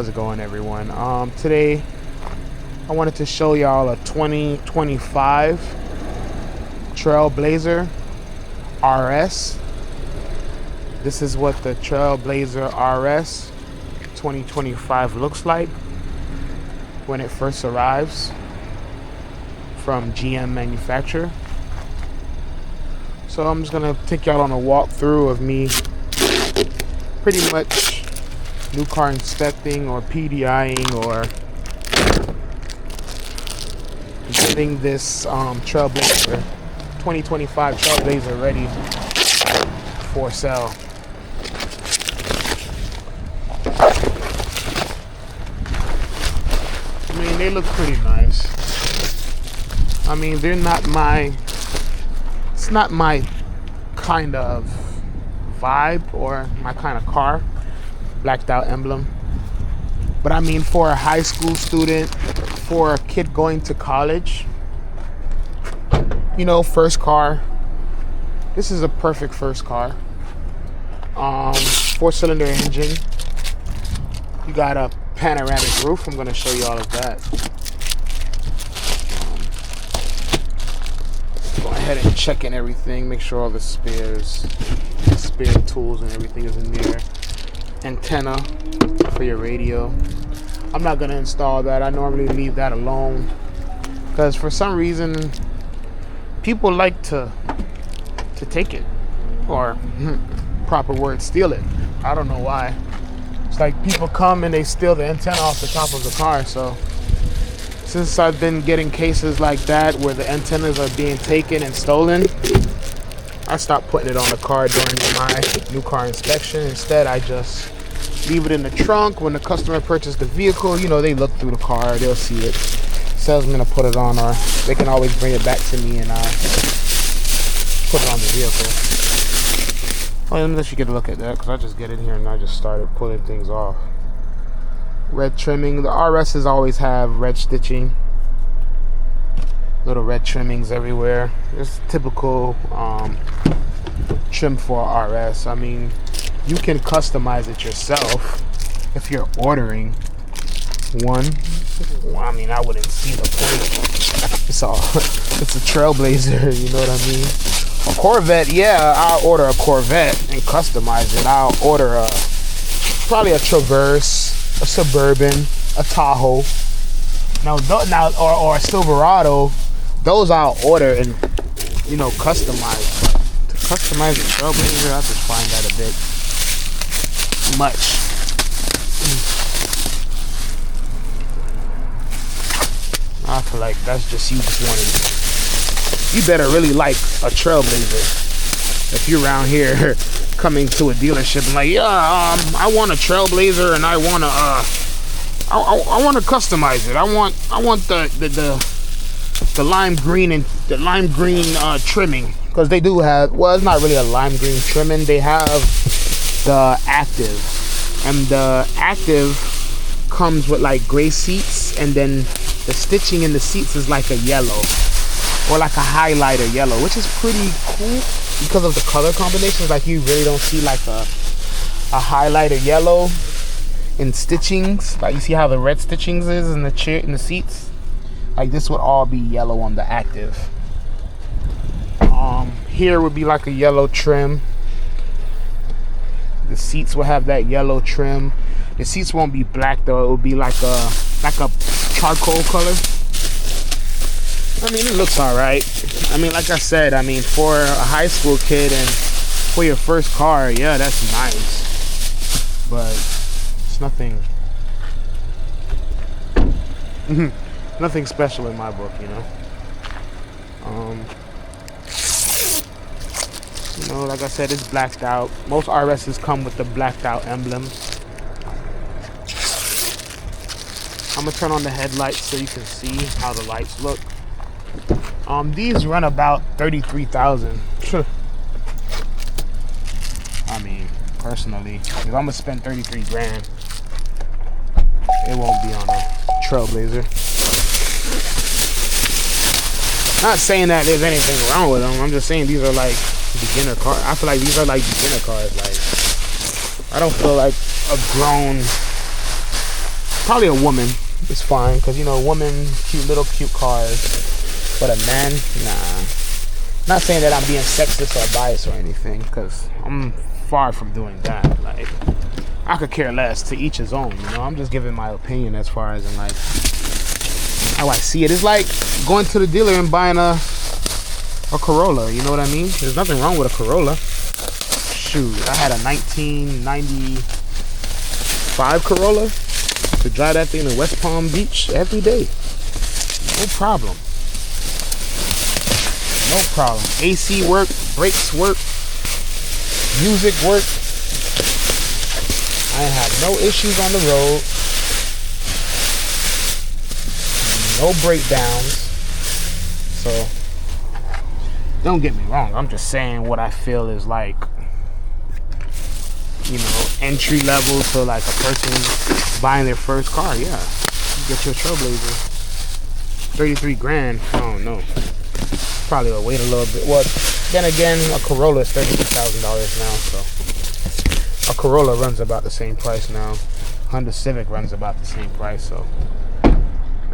How's it going, everyone? Today I wanted to show y'all a 2025 Trailblazer RS. This is what the Trailblazer RS 2025 looks like when it first arrives from GM manufacturer. So I'm just gonna take y'all on a walkthrough of me pretty much new car inspecting or PDIing or getting this Trailblazer 2025 Trailblazer ready for sale. I mean, they look pretty nice. I mean, they're not my, it's not my kind of vibe or my kind of car. Blacked out emblem. But I mean, for a high school student, for a kid going to college, you know, first car, this is a perfect first car. 4-cylinder engine. You got a panoramic roof. I'm going to show you all of that. Go ahead and check in everything, make sure all the spare tools and everything is in there. Antenna for your radio. I'm not gonna install that. I normally leave that alone because for some reason people like to take it, or proper word, steal it. I don't know why. It's like people come and they steal the antenna off the top of the car. So since I've been getting cases like that where the antennas are being taken and stolen, I stopped putting it on the car during my new car inspection. Instead, I just leave it in the trunk. When the customer purchased the vehicle, you know, they look through the car, they'll see it. Salesman will put it on, or they can always bring it back to me and I put it on the vehicle. Oh, let me let you get a look at that, because I just get in here and I just started pulling things off. Red trimming. The RSs always have red stitching. Little red trimmings everywhere. It's typical trim for RS. I mean, you can customize it yourself if you're ordering one. Well, I mean, I wouldn't see the point. It's a Trailblazer, you know what I mean? A Corvette, yeah, I'll order a Corvette and customize it. I'll order probably a Traverse, a Suburban, a Tahoe. Now or a Silverado. Those I'll order and, you know, customize. But to customize a Trailblazer, I just find that a bit much. I feel like that's just you just wanting. You better really like a Trailblazer if you're around here coming to a dealership and like, yeah, I want a Trailblazer and I want to customize it. I want the lime green and the lime green trimming, because they do have, well, it's not really a lime green trimming. They have the active, and the active comes with like gray seats, and then the stitching in the seats is like a yellow or like a highlighter yellow, which is pretty cool because of the color combinations. Like, you really don't see like a highlighter yellow in stitchings. Like, you see how the red stitchings is in the seats. Like, this would all be yellow on the active. Here would be like a yellow trim. The seats will have that yellow trim. The seats won't be black though. It will be like a charcoal color. I mean, it looks all right. I mean, like I said, I mean, for a high school kid and for your first car, yeah, that's nice. But it's nothing. Nothing special in my book, you know. You know, like I said, it's blacked out. Most RSs come with the blacked out emblem. I'm gonna turn on the headlights so you can see how the lights look. These run about 33,000. I mean, personally, if I'm gonna spend 33 grand, it won't be on a Trailblazer. Not saying that there's anything wrong with them. I'm just saying these are like beginner cars. I feel like these are like beginner cars. Like, I don't feel like a grown Probably a woman is fine, because you know, women, little cute cars, but a man, nah. Not saying that I'm being sexist or biased or anything, because I'm far from doing that. Like, I could care less. To each his own, you know. I'm just giving my opinion as far as in like how I see it. It's like going to the dealer and buying a Corolla. You know what I mean? There's nothing wrong with a Corolla. Shoot, I had a 1995 Corolla to drive that thing to West Palm Beach every day. No problem. No problem. AC work, brakes work, music work. I have no issues on the road. No breakdowns. So, don't get me wrong. I'm just saying what I feel is like, you know, entry level to like a person buying their first car. Yeah, you get your Trailblazer. 33 grand. I don't know. Probably will wait a little bit. Well, then again, a Corolla is $32,000 now, so a Corolla runs about the same price now. Honda Civic runs about the same price, so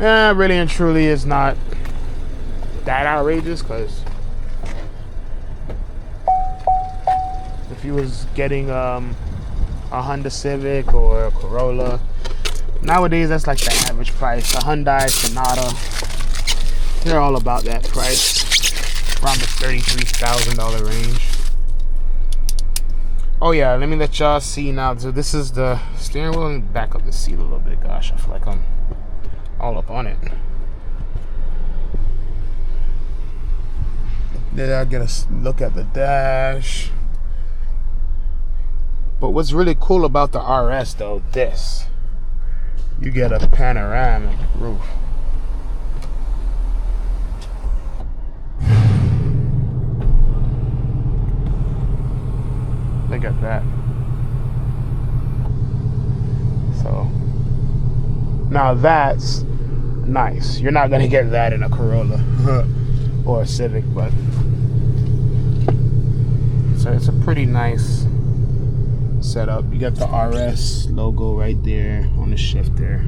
yeah, really and truly is not that outrageous, because if you was getting a Honda Civic or a Corolla, nowadays that's like the average price. A Hyundai Sonata, they're all about that price, around the $33,000 range. Oh yeah, let me let y'all see now. So this is the steering wheel. Let me back up the seat a little bit. Gosh, I feel like I'm all up on it. Then I get a look at the dash. But what's really cool about the RS though, this, you get a panoramic roof. Look at that. So now that's nice. You're not gonna get that in a Corolla or a Civic, but so it's a pretty nice setup. You got the RS logo right there on the shifter,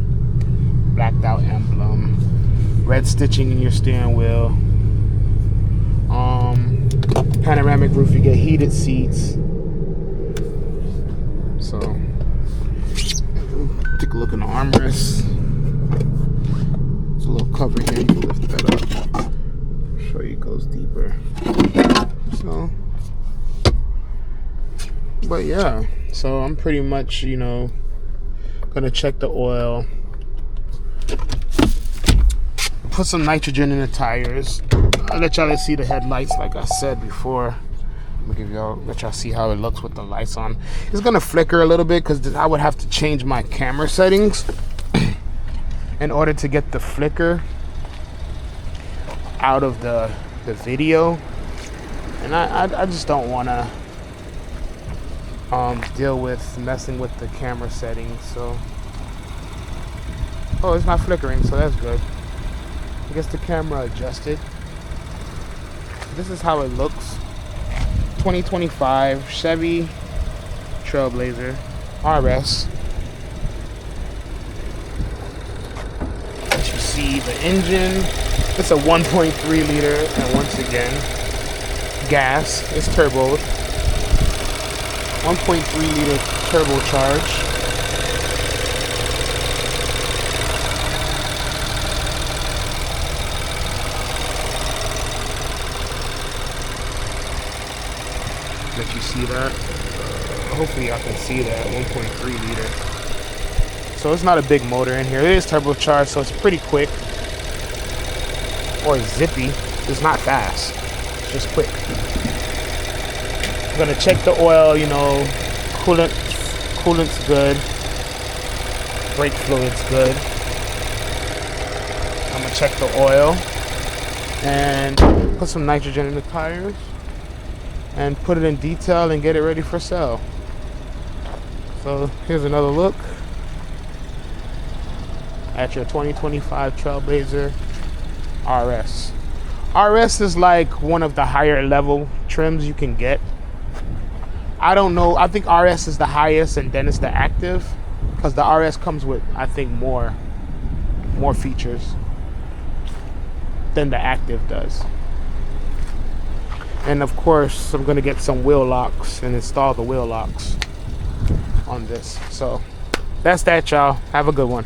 blacked out emblem, red stitching in your steering wheel, panoramic roof. You get heated seats. So take a look in the armrest. There's a little cover here. You can lift that up. Show you it goes deeper. So, but yeah. So I'm pretty much, you know, gonna check the oil, put some nitrogen in the tires. I'll let y'all see the headlights like I said before. Let y'all see how it looks with the lights on. It's gonna flicker a little bit because I would have to change my camera settings in order to get the flicker out of the video, and I just don't want to deal with messing with the camera settings. So, oh, it's not flickering, so that's good. I guess the camera adjusted. This is how it looks. 2025 Chevy Trailblazer RS. As you see, the engine, it's a 1.3 liter, and once again, gas. It's turbo. 1.3 liter turbocharged. Let you see that. Hopefully I can see that. 1.3 liter. So it's not a big motor in here. It is turbocharged, so it's pretty quick. Or zippy. It's not fast. It's just quick. I'm gonna check the oil, you know, coolant's good. Brake fluid's good. I'm gonna check the oil and put some nitrogen in the tires and put it in detail and get it ready for sale. So here's another look at your 2025 Trailblazer RS. RS is like one of the higher level trims you can get. I don't know, I think RS is the highest and then it's the active. because the RS comes with, I think, more features than the Active does. And of course, I'm gonna get some wheel locks and install the wheel locks on this. So that's that, y'all. Have a good one.